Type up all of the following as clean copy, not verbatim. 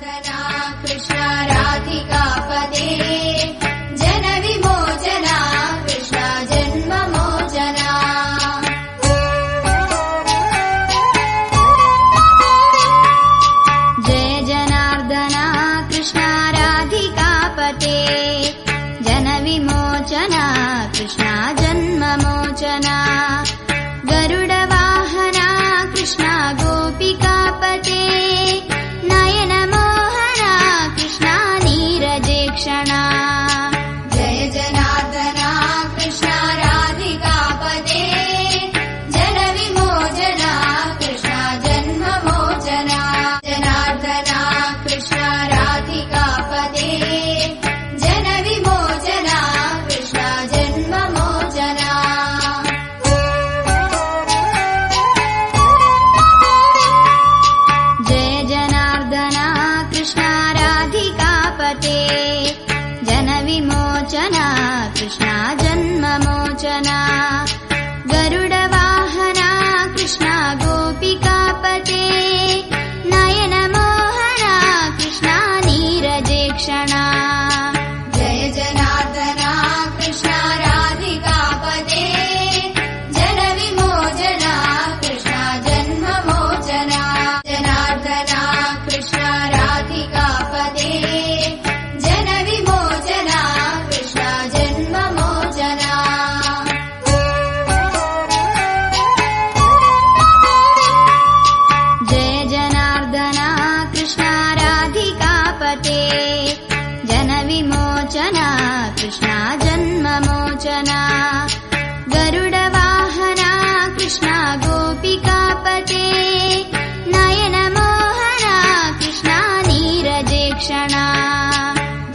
जनार्दना कृष्ण राधिकापते जन विमोचना कृष्ण जन्म मोचना जय जनार्दना कृष्ण राधिकापते जन विमोचना कृष्ण जन्म मोचना गरुड वाहना कृष्ण गोपिकापते नयन मोहना कृष्ण नीरजेक्षणा जय जनार्दना कृष्ण राधिकापते जन विमोचना कृष्ण जन्म मोचना जनार्दना कृष्ण राधिकापते जन विमोचना कृष्ण जन्म मोचना जय जनार्दना कृष्ण राधिकापते जन विमोचना कृष्ण जन्म मोचना गरुड वाहना कृष्ण गोपिकापते नयन मोहना कृष्ण नीरजेक्षणा जय जनार्दना कृष्ण राधिकापते जन विमोचना कृष्ण जन्म मोचना जनार्दना कृष्ण राधिकापते जन विमोचना कृष्ण जन्म मोचना जय जनार्दना कृष्ण राधिकापते जन विमोचना कृष्ण जन्म मोचना गरुड वाहना कृष्ण गोपिकापते नयन मोहना कृष्ण नीरजेक्षणा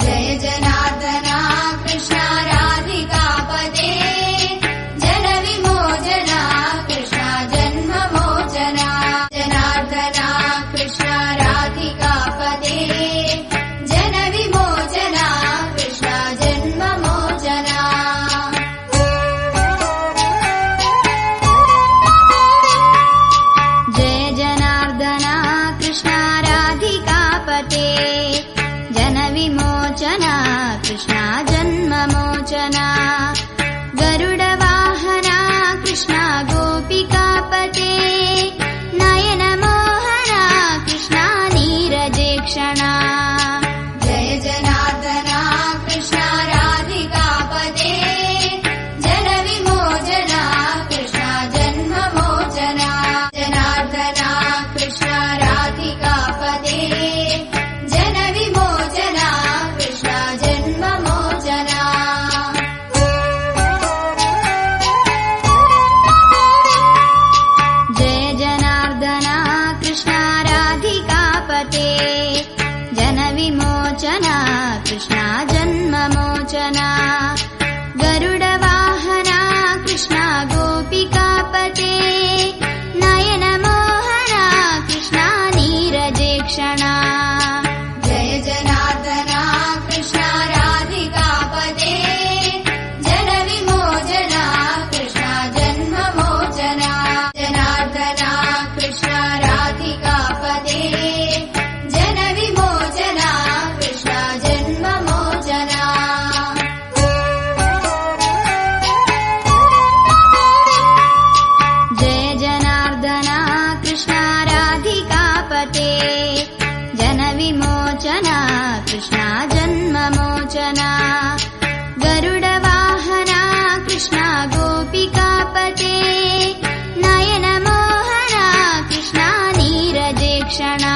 जय जनार्दना कृष्ण राधिकापते जन विमोचना कृष्ण जन्म मोचना जनार्दना कृष्ण राधिकापते जन विमोचना कृष्ण जन्म मोचना जय जनार्दना कृष्ण राधिकापते जन विमोचना कृष्ण जन्म मोचना गरुड वाहना कृष्ण गोपिकापते नयन मोहना कृष्ण नीरजेक्षणा जय जनार्दना कृष्ण राधिकापते जन विमोचना कृष्ण जन्म मोचना जनार्दना कृष्ण राधिकापते जन विमोचना कृष्ण जन्म मोचना जय जनार्दना कृष्ण राधिकापते जन विमोचना कृष्ण जन्म मोचना गरुड वाहना कृष्ण गोपिकापते नयन मोहना कृष्ण नीरजेक्षणा जय जनार्दना कृष्ण राधिकापते जन विमोचना कृष्ण जन्म मोचना जनार्दना कृष्ण राधिकापते जन विमोचना कृष्ण जन्म मोचना जय जनार्दना कृष्ण राधिकापते जन विमोचना कृष्ण जन्म मोचना गरुड वाहना कृष्ण गोपिकापते नयन मोहना कृष्ण नीरजेक्षणा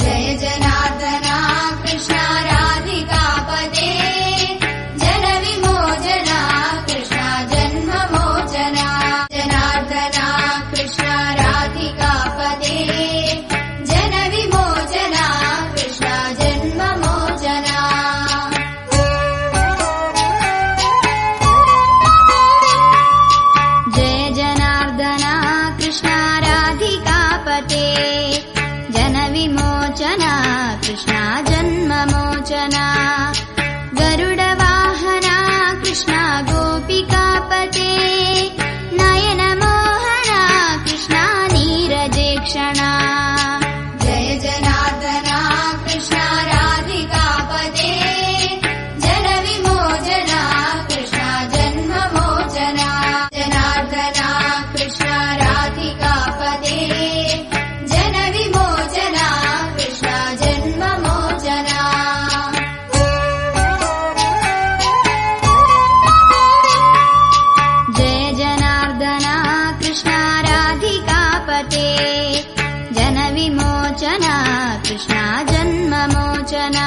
जय जनार्दना कृष्ण राधिकापते जन विमोचना कृष्ण जन्म मोचना जनार्दना कृष्ण राधिकापते जन विमोचना कृष्ण जन्म मोचना जय जनार्दना कृष्ण राधिकापते जन विमोचना कृष्ण जन्म मोचना गरुड वाहना कृष्ण गोपिकापते नयन मोहना कृष्ण नीरजेक्षणा जय जनार्दना ಕೃಷ್ಣ ಜನ್ಮಮೋಚನ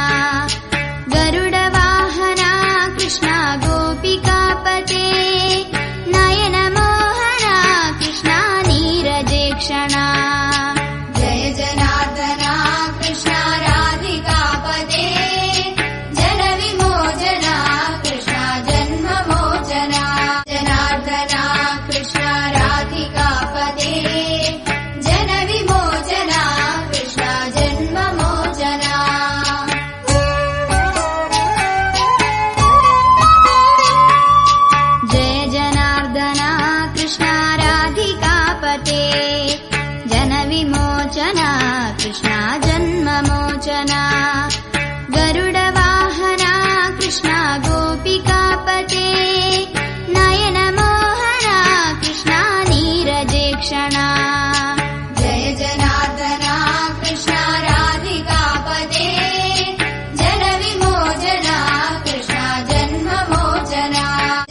ಗರುಡವಾಹನ ಕೃಷ್ಣ ಗೋಪಿಕಾಪತೆ ನಯನ ಮೋಹನ ಕೃಷ್ಣ ನೀರಜೇಕ್ಷಣ ಜಯ ಜನಾರ್ದನ ಕೃಷ್ಣ ರಾಧಿಕಾಪತೆ ಜನ ವಿಮೋಚನ ಕೃಷ್ಣ ಜನ್ಮಮೋಚನ ಜನಾರ್ದನ ಕೃಷ್ಣ ರಾಧಿಕಾಪತೆ ಜನ ವಿಮೋಚನ ಕೃಷ್ಣ ಜನ್ಮಮೋಚನ ಜಯ ಜನಾರ್ದನ ಕೃಷ್ಣ ರಾಧಿಕಾಪತೆ ಜನ ವಿಮೋಚನ ಕೃಷ್ಣ ಜನ್ಮಮೋಚನ ಗರುಡವಾಹನ ಕೃಷ್ಣ ಗೋಪಿಕಾಪತೆ ನಯನ ಮೋಹನ ಕೃಷ್ಣ ನೀರಜೇಕ್ಷಣ ಜಯ ಜನಾರ್ದನ ಕೃಷ್ಣ ರಾಧಿಕಾಪತೆ ಜನ ವಿಮೋಚನ ಕೃಷ್ಣ ಜನ್ಮಮೋಚನ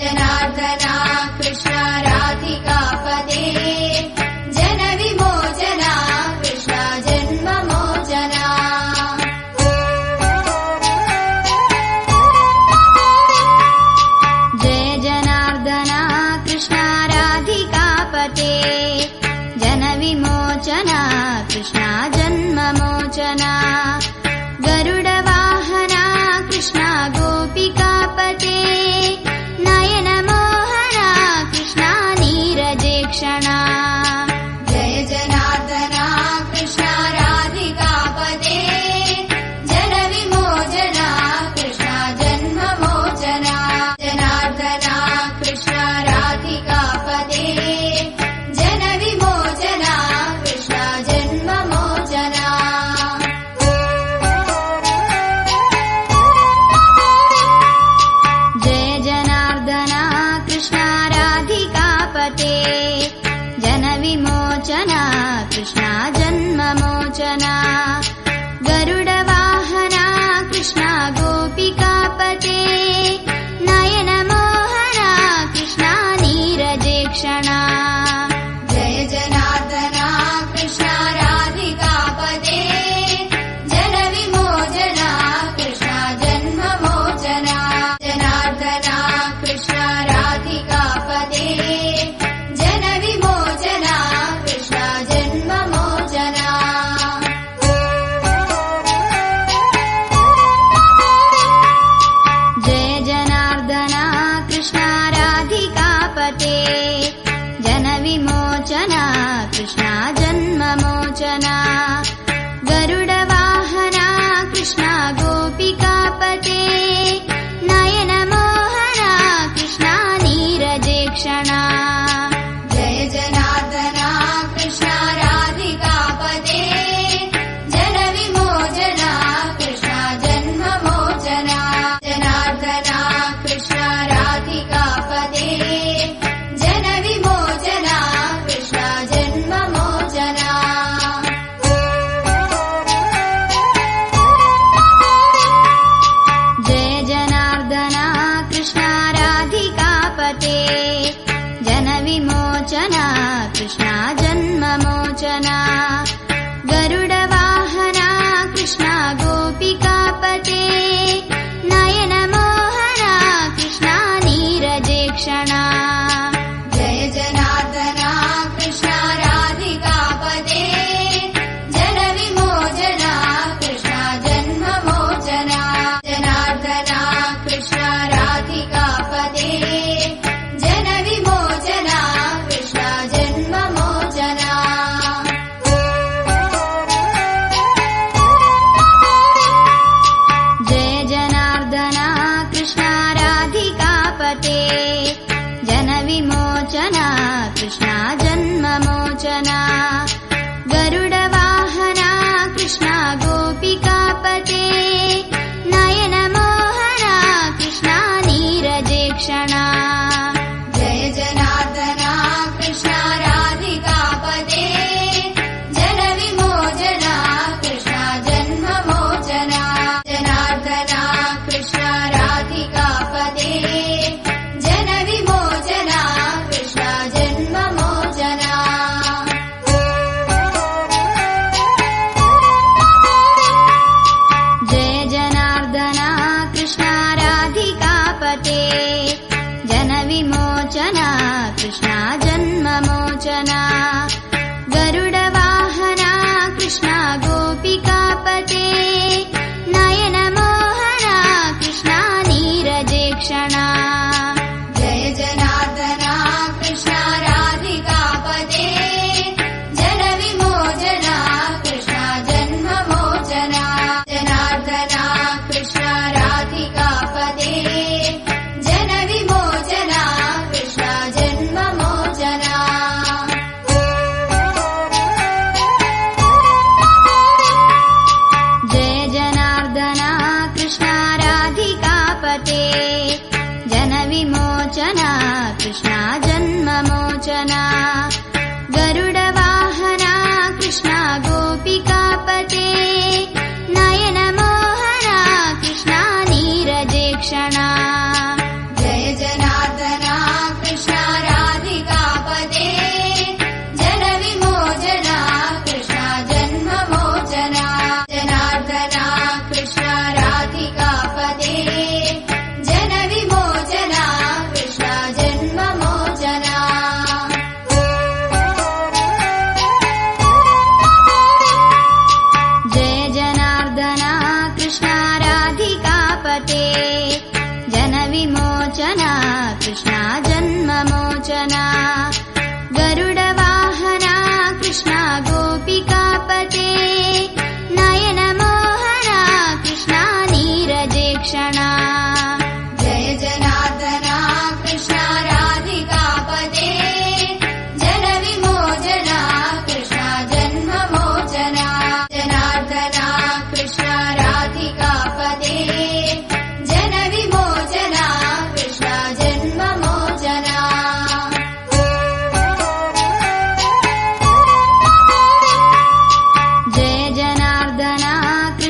ಜನಾರ್ದನ ಕೃಷ್ಣ ರಾಧಿಕಾಪತೆ ಜನ ವಿಮೋಚನ ಕೃಷ್ಣ ಜನ್ಮಮೋಚನ ಜಯ ಜನಾರ್ದನ ಕೃಷ್ಣ ರಾಧಿಕಾಪತೆ ಜನ ವಿಮೋಚನ ಕೃಷ್ಣ ಜನ್ಮಮೋಚನ ಗರುಡವಾಹನ ಕೃಷ್ಣ ಗೋಪಿಕಾಪತೆ ನಯನ ಮೋಹನ ಕೃಷ್ಣ ನೀರಜೇಕ್ಷಣ ಜಯ ಜನಾರ್ದನ ಕೃಷ್ಣ ರಾಧಿಕಾಪತೆ ಜನ ವಿಮೋಚನ ಕೃಷ್ಣ ಜನ್ಮಮೋಚನ ಜನಾರ್ದನ ಕೃಷ್ಣ ರಾಧಿಕಾಪತೆ ಜನ ವಿಮೋಚನ ಕೃಷ್ಣ ಜನ್ಮಮೋಚನ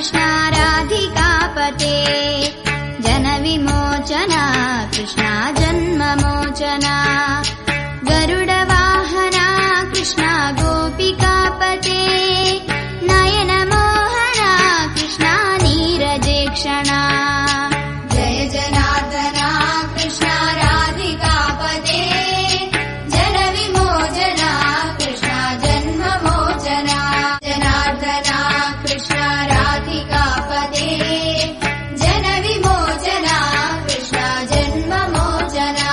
कृष्ण राधिकापते जन विमोचना कृष्ण जन्ममोचना गरुडवाहना कृष्ण गोपिकापते नयन मोहना कृष्ण नीरजेक्षणा जय जनार्दना कृष्ण राधिकापते जन विमोचना कृष्ण जन्ममोचना जनार्दना कृष्ण राधिकापते जन विमोचना कृष्ण जन्ममोचना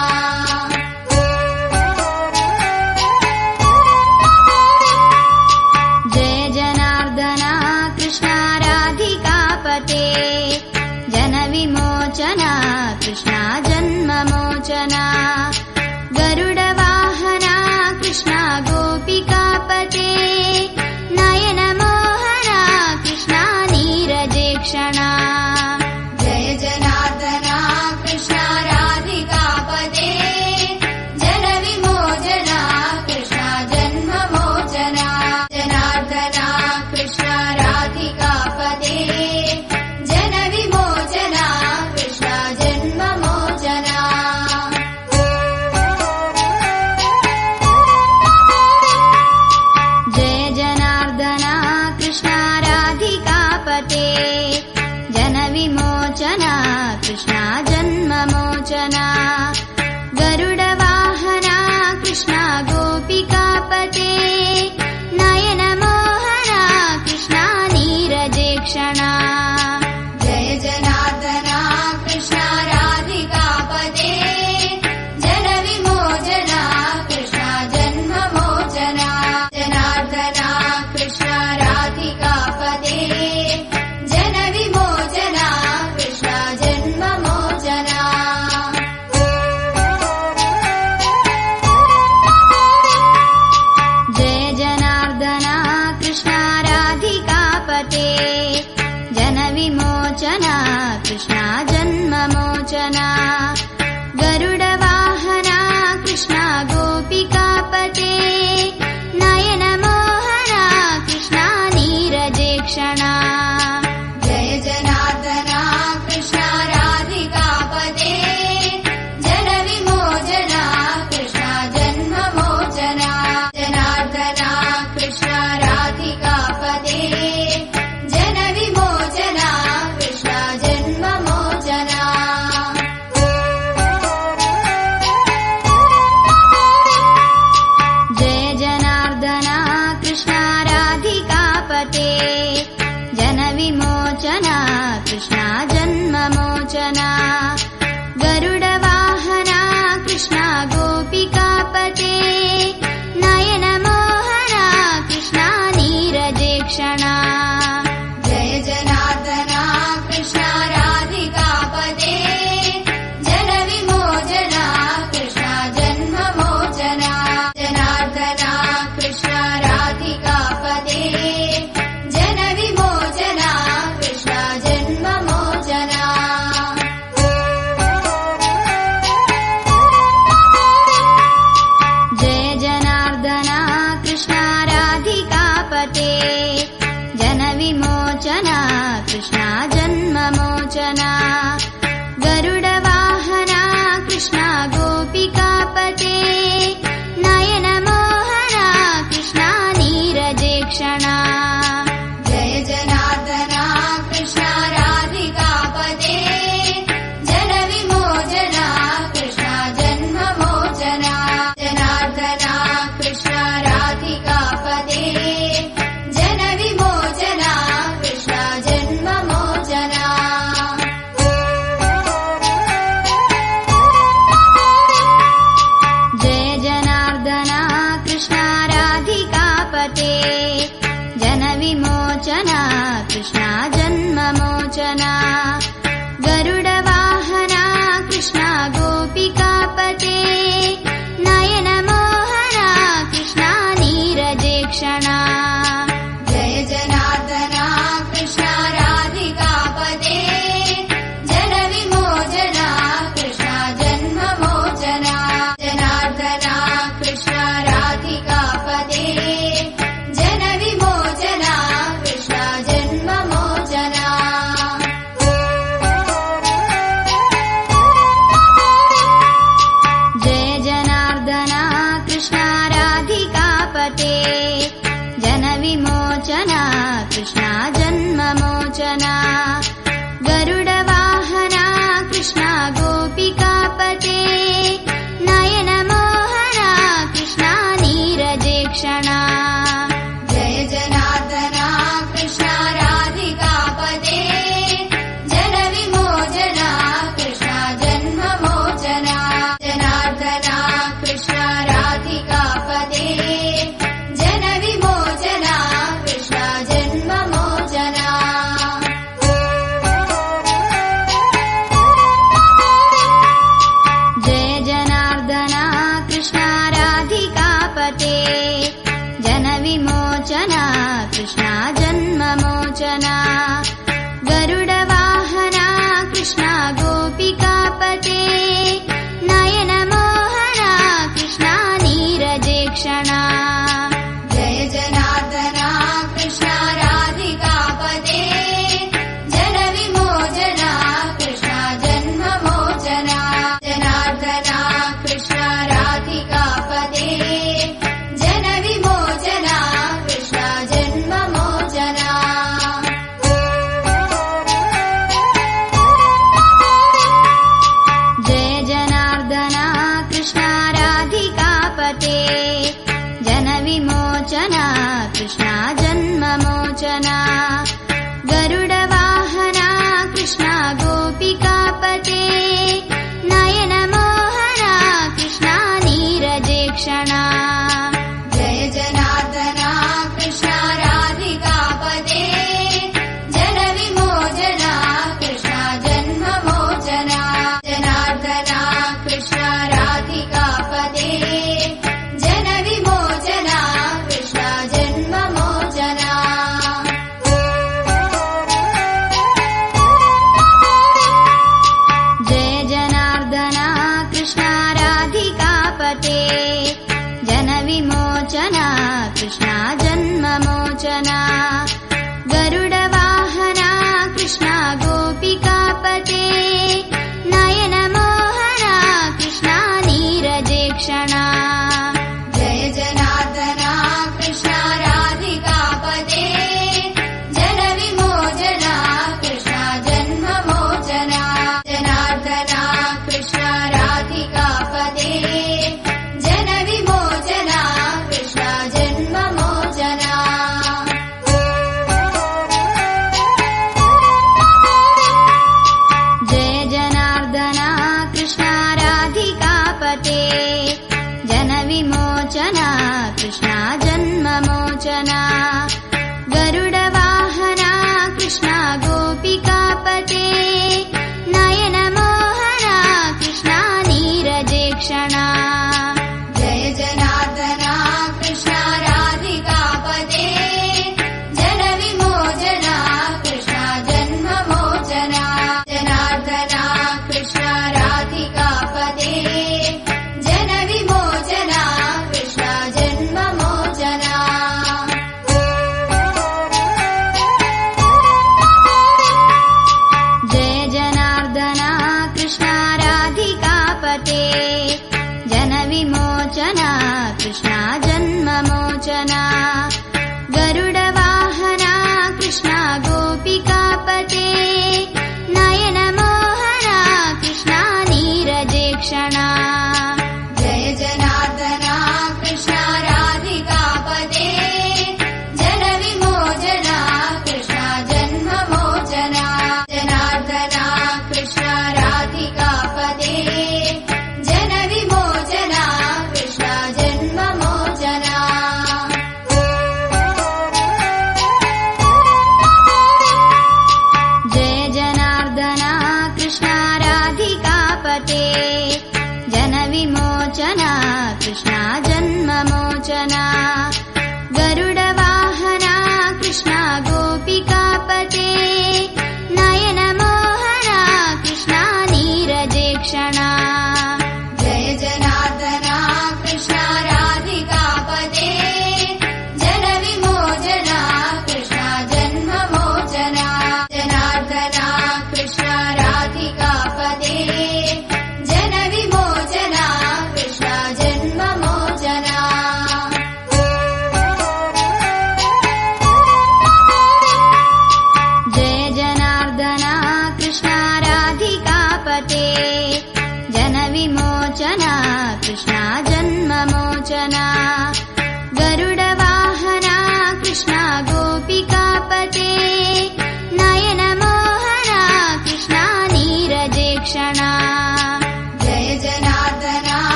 जय जनार्दना कृष्ण राधिकापते जन विमोचना कृष्ण जन्ममोचना गरुडवाहना कृष्ण गोपिकापते नयन मोहना कृष्ण नीरजेक्षणा जय जनार्दना कृष्ण राधिकापते जन विमोचना कृष्ण जन्ममोचना जनार्दना कृष्ण राधिकापते जन विमोचना कृष्ण जन्ममोचना जय जनार्दना कृष्ण राधिकापते जन विमोचना कृष्ण जन्ममोचना गरुडवाहना कृष्ण गोपिकापते नयन मोहना कृष्ण नीरजेक्षणा जय जनार्दना कृष्ण राधिकापते जन विमोचना कृष्ण जन्ममोचना जनार्दना कृष्ण राधिकापते जन विमोचना कृष्ण जन्ममोचना जय जनार्दना कृष्ण राधिकापते जन विमोचना कृष्ण जन्ममोचना गरुडवाहना कृष्ण गोपिकापते नयन मोहना कृष्ण नीरजेक्षणा जय जनार्दना कृष्ण राधिकापते जन विमोचना कृष्ण जन्ममोचना जनार्दना कृष्ण राधिकापते जन विमोचना कृष्ण जन्ममोचना जय जनार्दना कृष्ण राधिकापते जन विमोचना कृष्ण जन्ममोचना गरुडवाहना कृष्ण गोपिकापते नयन मोहना कृष्ण नीरजेक्षणा जय जनार्दना कृष्ण राधिकापते जन विमोचना कृष्ण जन्ममोचना जनार्दना कृष्ण राधिकापते जन विमोचना कृष्ण जन्ममोचना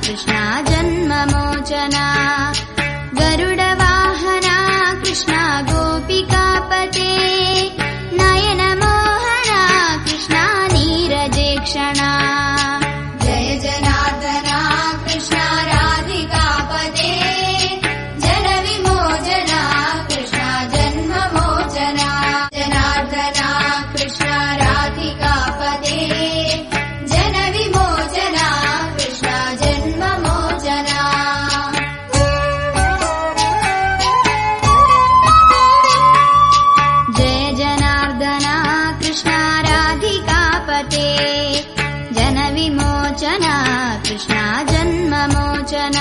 కృష్ణ జన్మమోచన గరుడ వాహన కృష్ణ గోపికాపతే నయన మోహన కృష్ణ నీరజేక్షణ జయ జనార్దన కృష్ణ రాధికాపతే జన విమోచన కృష్ణ జన్మమోచన జనార్దన కృష్ణ రాధికాపతే జన విమోచన కృష్ణ జన్మమోచన జయ జనార్దన కృష్ణ రాధికాపతే జన విమోచన కృష్ణ జన్మమోచన